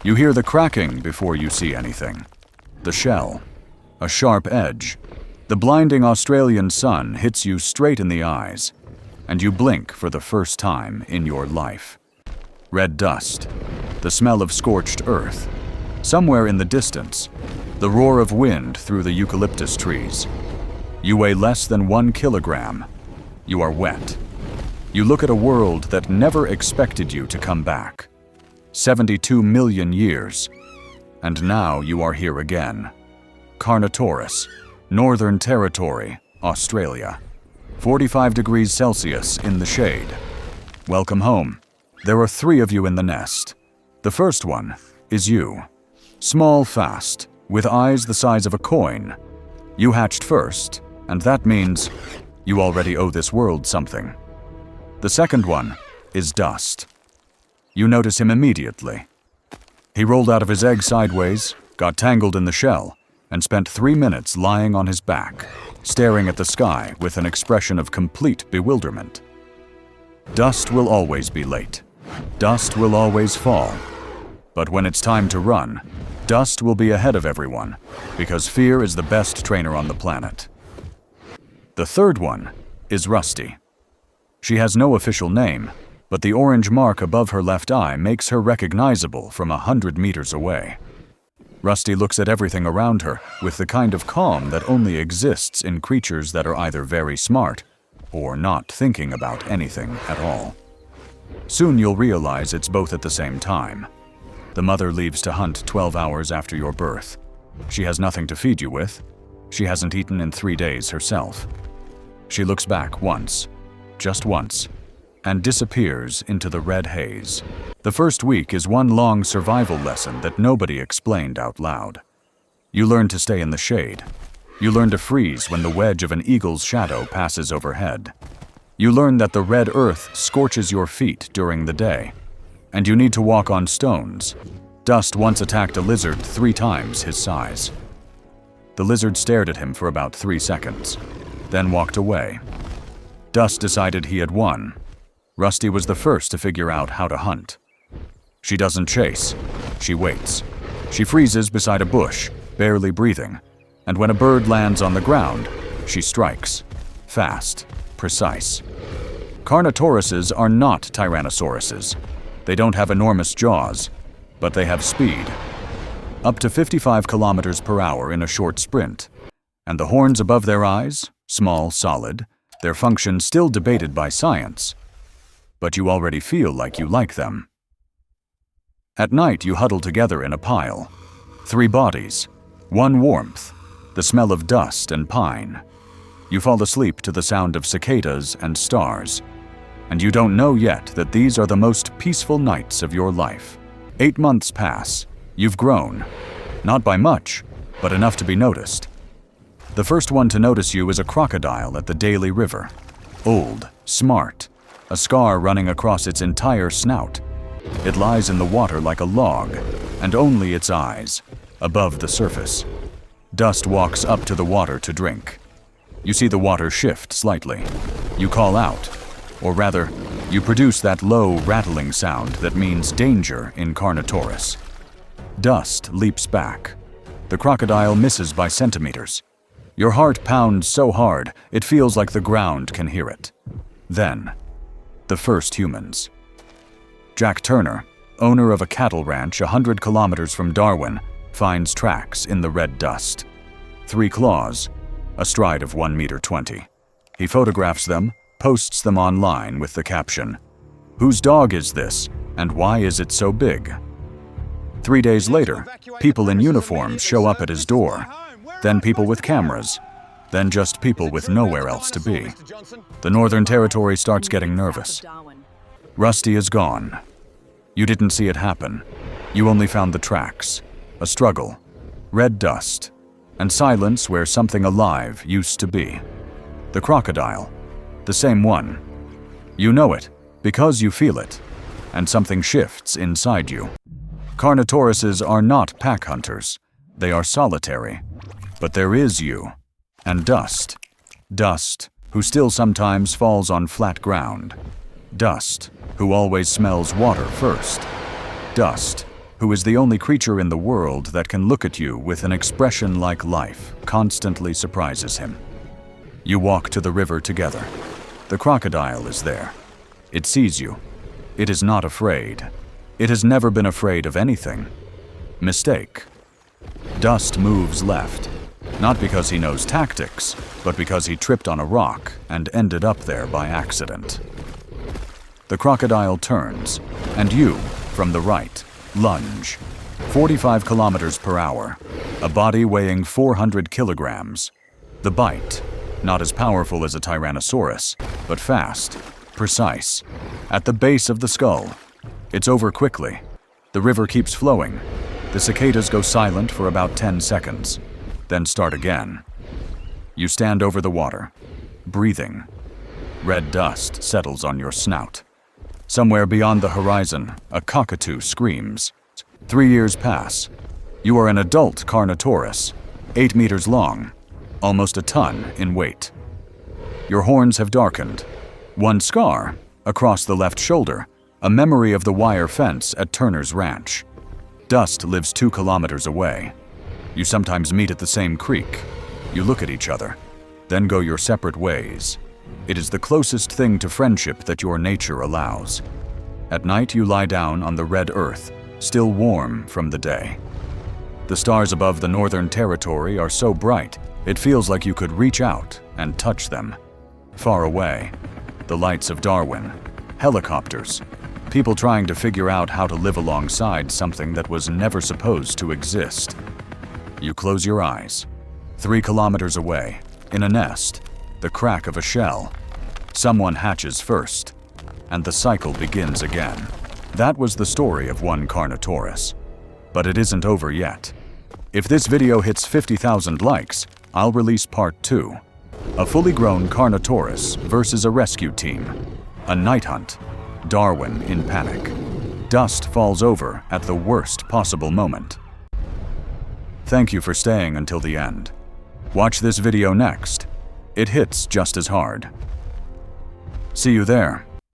You hear the cracking before you see anything. The shell. A sharp edge. The blinding Australian sun hits you straight in the eyes, and you blink for the first time in your life. Red dust. The smell of scorched earth. Somewhere in the distance, the roar of wind through the eucalyptus trees. You weigh less than 1 kilogram. You are wet. You look at a world that never expected you to come back. 72 million years. And now you are here again. Carnotaurus, Northern Territory, Australia. 45 degrees Celsius in the shade. Welcome home. There are 3 of you in the nest. The first one is you. Small, fast, with eyes the size of a coin. You hatched first, and that means you already owe this world something. The second one is Dust. You notice him immediately. He rolled out of his egg sideways, got tangled in the shell, and spent 3 minutes lying on his back, staring at the sky with an expression of complete bewilderment. Dust will always be late. Dust will always fall. But when it's time to run, Dust will be ahead of everyone, because fear is the best trainer on the planet. The third one is Rusty. She has no official name, but the orange mark above her left eye makes her recognizable from 100 meters away. Rusty looks at everything around her with the kind of calm that only exists in creatures that are either very smart or not thinking about anything at all. Soon you'll realize it's both at the same time. The mother leaves to hunt 12 hours after your birth. She has nothing to feed you with. She hasn't eaten in 3 days herself. She looks back once, just once, and disappears into the red haze. The first week is one long survival lesson that nobody explained out loud. You learn to stay in the shade. You learn to freeze when the wedge of an eagle's shadow passes overhead. You learn that the red earth scorches your feet during the day, and you need to walk on stones. Dust once attacked a lizard 3 times his size. The lizard stared at him for about 3 seconds, then walked away. Dust decided he had won. Rusty was the first to figure out how to hunt. She doesn't chase. She waits. She freezes beside a bush, barely breathing, and when a bird lands on the ground, she strikes. Fast, precise. Carnotauruses are not Tyrannosauruses. They don't have enormous jaws, but they have speed. Up to 55 kilometers per hour in a short sprint. And the horns above their eyes, small, solid, their function still debated by science. But you already feel like you like them. At night you huddle together in a pile. 3 bodies, 1 warmth, the smell of dust and pine. You fall asleep to the sound of cicadas and stars. And you don't know yet that these are the most peaceful nights of your life. 8 months pass. You've grown. Not by much, but enough to be noticed. The first one to notice you is a crocodile at the Daly River. Old, smart, a scar running across its entire snout. It lies in the water like a log, and only its eyes, above the surface. Dust walks up to the water to drink. You see the water shift slightly. You call out, or rather, you produce that low, rattling sound that means danger in Carnotaurus. Dust leaps back. The crocodile misses by centimeters. Your heart pounds so hard, it feels like the ground can hear it. Then, the first humans. Jack Turner, owner of a cattle ranch 100 kilometers from Darwin, finds tracks in the red dust. 3 claws, a stride of 1.20 meters. He photographs them, posts them online with the caption, "Whose dog is this, and why is it so big?" 3 days later, people in uniforms show up at his door, then people with cameras, then just people with nowhere else to be. The Northern Territory starts getting nervous. Rusty is gone. You didn't see it happen. You only found the tracks, a struggle, red dust, and silence where something alive used to be. The crocodile, the same one. You know it, because you feel it, and something shifts inside you. Carnotauruses are not pack hunters. They are solitary. But there is you, and Dust. Dust, who still sometimes falls on flat ground. Dust, who always smells water first. Dust, who is the only creature in the world that can look at you with an expression like life, constantly surprises him. You walk to the river together. The crocodile is there. It sees you. It is not afraid. It has never been afraid of anything. Mistake. Dust moves left, not because he knows tactics, but because he tripped on a rock and ended up there by accident. The crocodile turns, and you, from the right, lunge. 45 kilometers per hour, a body weighing 400 kilograms. The bite, not as powerful as a Tyrannosaurus, but fast, precise, at the base of the skull. It's over quickly. The river keeps flowing. The cicadas go silent for about 10 seconds, then start again. You stand over the water, breathing. Red dust settles on your snout. Somewhere beyond the horizon, a cockatoo screams. 3 years pass. You are an adult Carnotaurus, 8 meters long, almost a ton in weight. Your horns have darkened. One scar, across the left shoulder, a memory of the wire fence at Turner's Ranch. Dust lives 2 kilometers away. You sometimes meet at the same creek. You look at each other, then go your separate ways. It is the closest thing to friendship that your nature allows. At night you lie down on the red earth, still warm from the day. The stars above the Northern Territory are so bright, it feels like you could reach out and touch them. Far away, the lights of Darwin, helicopters, people trying to figure out how to live alongside something that was never supposed to exist. You close your eyes. 3 kilometers away, in a nest, the crack of a shell. Someone hatches first, and the cycle begins again. That was the story of one Carnotaurus. But it isn't over yet. If this video hits 50,000 likes, I'll release part 2. A fully grown Carnotaurus versus a rescue team. A night hunt. Darwin in panic. Dust falls over at the worst possible moment. Thank you for staying until the end. Watch this video next. It hits just as hard. See you there.